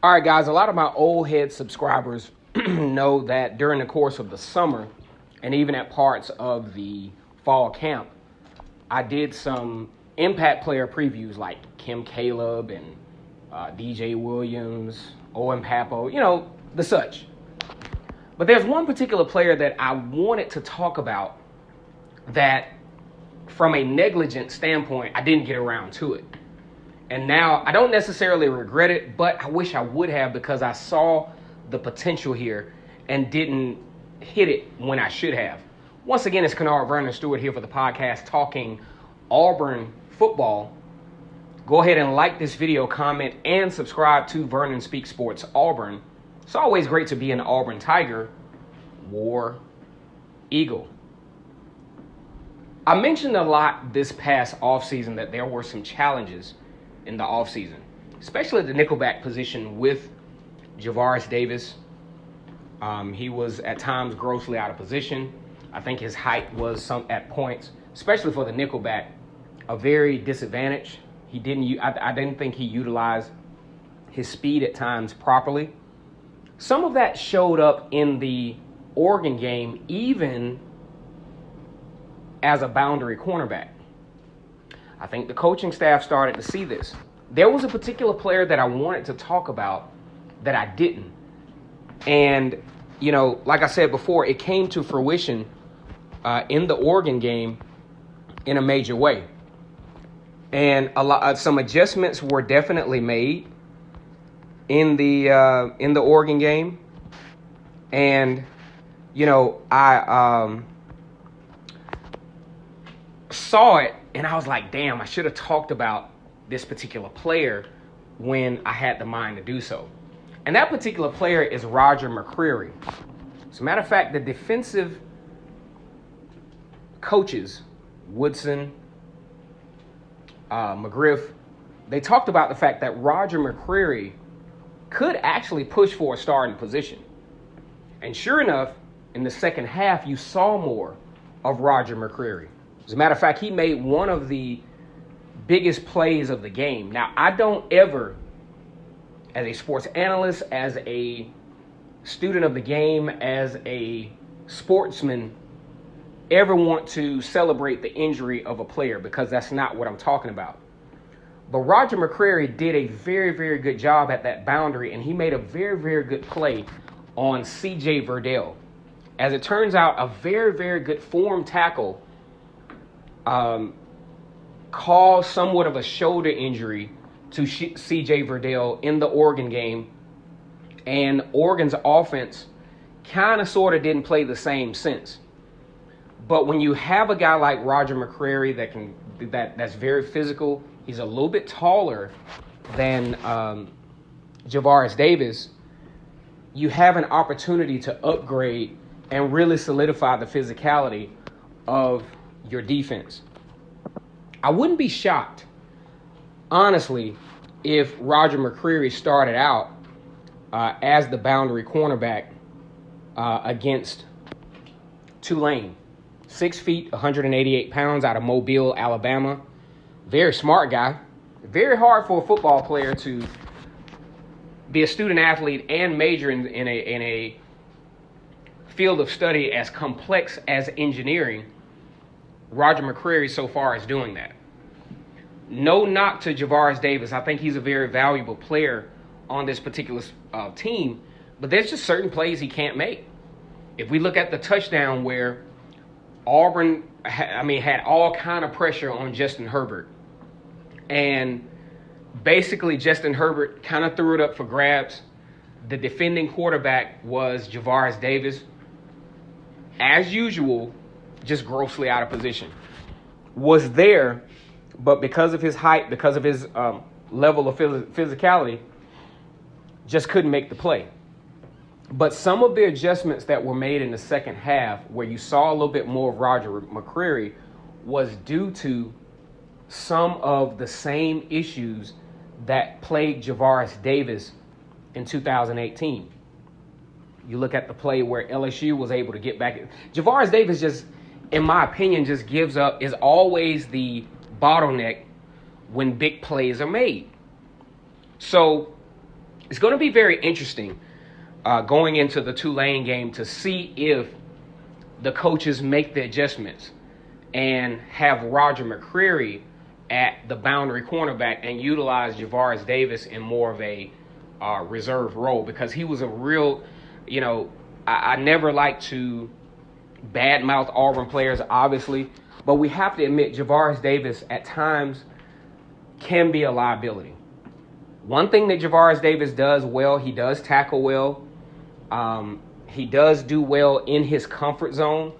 All right, guys, a lot of my old head subscribers know that during the course of the summer and even at parts of the fall camp, I did some impact player previews like Kim Caleb and DJ Williams, Owen Papo, the such. But there's one particular player that I wanted to talk about that from a negligent standpoint, I didn't get around to it. And now I don't necessarily regret it, but I wish I would have because I saw the potential here and didn't hit it when I should have. Once again, it's Kennard Vernon Stewart here for the podcast talking Auburn football. Go ahead and like this video, comment, and subscribe to Vernon Speaks Sports Auburn. It's always great to be an Auburn Tiger, War Eagle. I mentioned a lot this past offseason that there were some challenges in the offseason, especially at the nickelback position with Javaris Davis. He was at times grossly out of position. I think his height was at points, especially for the nickelback, a very disadvantage. I didn't think he utilized his speed at times properly. Some of that showed up in the Oregon game, even as a boundary cornerback. I think the coaching staff started to see this. There was a particular player that I wanted to talk about that I didn't. And, like I said before, it came to fruition in the Oregon game in a major way. And some adjustments were definitely made in the Oregon game. And, I saw it and I was like, damn, I should have talked about this particular player when I had the mind to do so. And that particular player is Roger McCreary. As a matter of fact, the defensive coaches, Woodson, McGriff, they talked about the fact that Roger McCreary could actually push for a starting position. And sure enough, in the second half, you saw more of Roger McCreary. As a matter of fact, he made one of the biggest plays of the game. Now, I don't ever, as a sports analyst, as a student of the game, as a sportsman, ever want to celebrate the injury of a player because that's not what I'm talking about. But Roger McCreary did a very, very good job at that boundary, and he made a very, very good play on C.J. Verdell. As it turns out, a very, very good form tackle caused somewhat of a shoulder injury to C.J. Verdell in the Oregon game, and Oregon's offense kind of sort of didn't play the same since. But when you have a guy like Roger McCreary that's very physical, he's a little bit taller than Javaris Davis, you have an opportunity to upgrade and really solidify the physicality of your defense. I wouldn't be shocked, honestly, if Roger McCreary started out as the boundary cornerback against Tulane. 6 feet, 188 pounds, out of Mobile, Alabama. Very smart guy. Very hard for a football player to be a student athlete and major in a field of study as complex as engineering. Roger McCreary so far is doing that. No knock to Javaris Davis. I think he's a very valuable player on this particular team, but there's just certain plays he can't make. If we look at the touchdown where Auburn had all kind of pressure on Justin Herbert, and basically Justin Herbert kind of threw it up for grabs. The defending quarterback was Javaris Davis. As usual, just grossly out of position. Was there, but because of his height, because of his level of physicality, just couldn't make the play. But some of the adjustments that were made in the second half, where you saw a little bit more of Roger McCreary, was due to some of the same issues that plagued Javaris Davis in 2018. You look at the play where LSU was able to get back. Javaris Davis just, in my opinion, just gives up, is always the bottleneck when big plays are made. So It's going to be very interesting going into the Tulane game to see if the coaches make the adjustments and have Roger McCreary at the boundary cornerback and utilize Javaris Davis in more of a reserve role, because he was a real, I never like to badmouth Auburn players, obviously, but we have to admit Javaris Davis at times can be a liability. One thing that Javaris Davis does well, he does tackle well. He does do well in his comfort zone.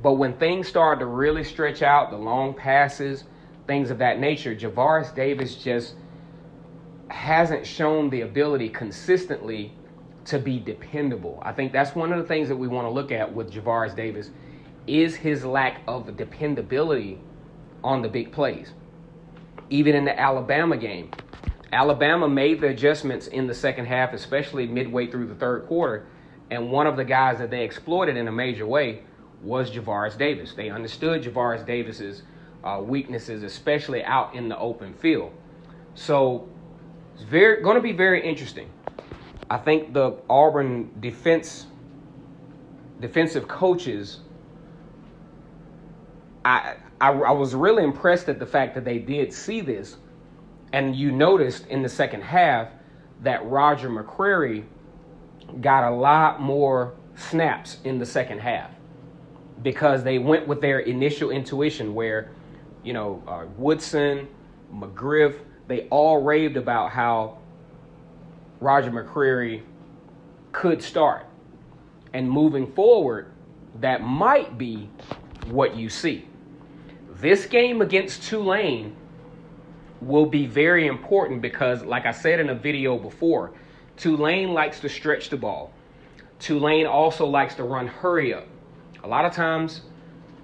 But when things start to really stretch out, the long passes, things of that nature, Javaris Davis just hasn't shown the ability consistently to be dependable. I think that's one of the things that we want to look at with Javaris Davis is his lack of dependability on the big plays. Even in the Alabama game, Alabama made the adjustments in the second half, especially midway through the third quarter, and one of the guys that they exploited in a major way was Javaris Davis. They understood Javaris Davis's weaknesses, especially out in the open field. So it's going to be very interesting. I think the Auburn defensive coaches, I was really impressed at the fact that they did see this. And you noticed in the second half that Roger McCreary got a lot more snaps in the second half because they went with their initial intuition where, Woodson, McGriff, they all raved about how Roger McCreary could start. And moving forward, that might be what you see. This game against Tulane will be very important because, like I said in a video before, Tulane likes to stretch the ball. Tulane also likes to run hurry up. A lot of times,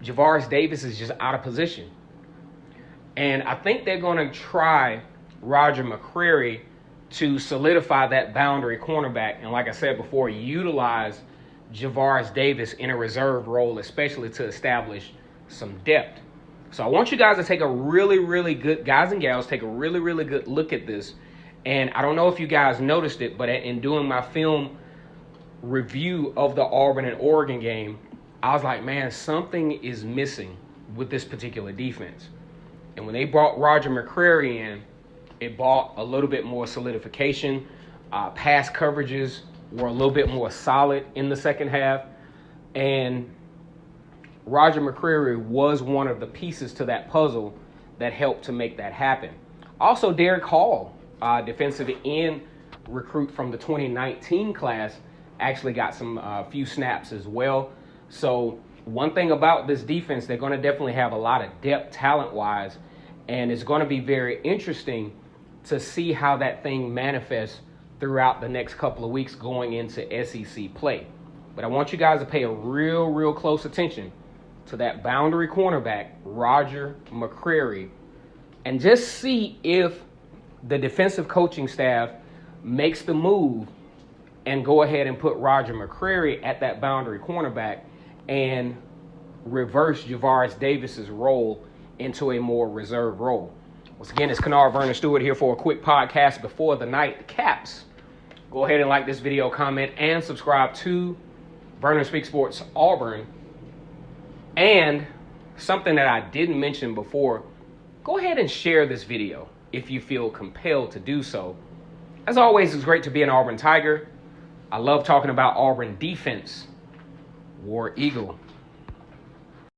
Javaris Davis is just out of position. And I think they're going to try Roger McCreary to solidify that boundary cornerback. And like I said before, utilize Javaris Davis in a reserve role, especially to establish some depth. So I want you guys to take a really, really good, guys and gals, take a really, really good look at this. And I don't know if you guys noticed it, but in doing my film review of the Auburn and Oregon game, I was like, man, something is missing with this particular defense. And when they brought Roger McCreary in, it brought a little bit more solidification. Pass coverages were a little bit more solid in the second half. And Roger McCreary was one of the pieces to that puzzle that helped to make that happen. Also, Derek Hall, defensive end recruit from the 2019 class, actually got some few snaps as well. So one thing about this defense, they're going to definitely have a lot of depth talent-wise, and it's going to be very interesting to see how that thing manifests throughout the next couple of weeks going into SEC play. But I want you guys to pay a real, real close attention to that boundary cornerback, Roger McCreary, and just see if the defensive coaching staff makes the move and go ahead and put Roger McCreary at that boundary cornerback and reverse Javaris Davis's role into a more reserved role. Once again, it's Kennard Vernon Stewart here for a quick podcast before the night caps. Go ahead and like this video, comment, and subscribe to Vernon Speaks Sports Auburn. And something that I didn't mention before, go ahead and share this video if you feel compelled to do so. As always, it's great to be an Auburn Tiger. I love talking about Auburn defense. War Eagle.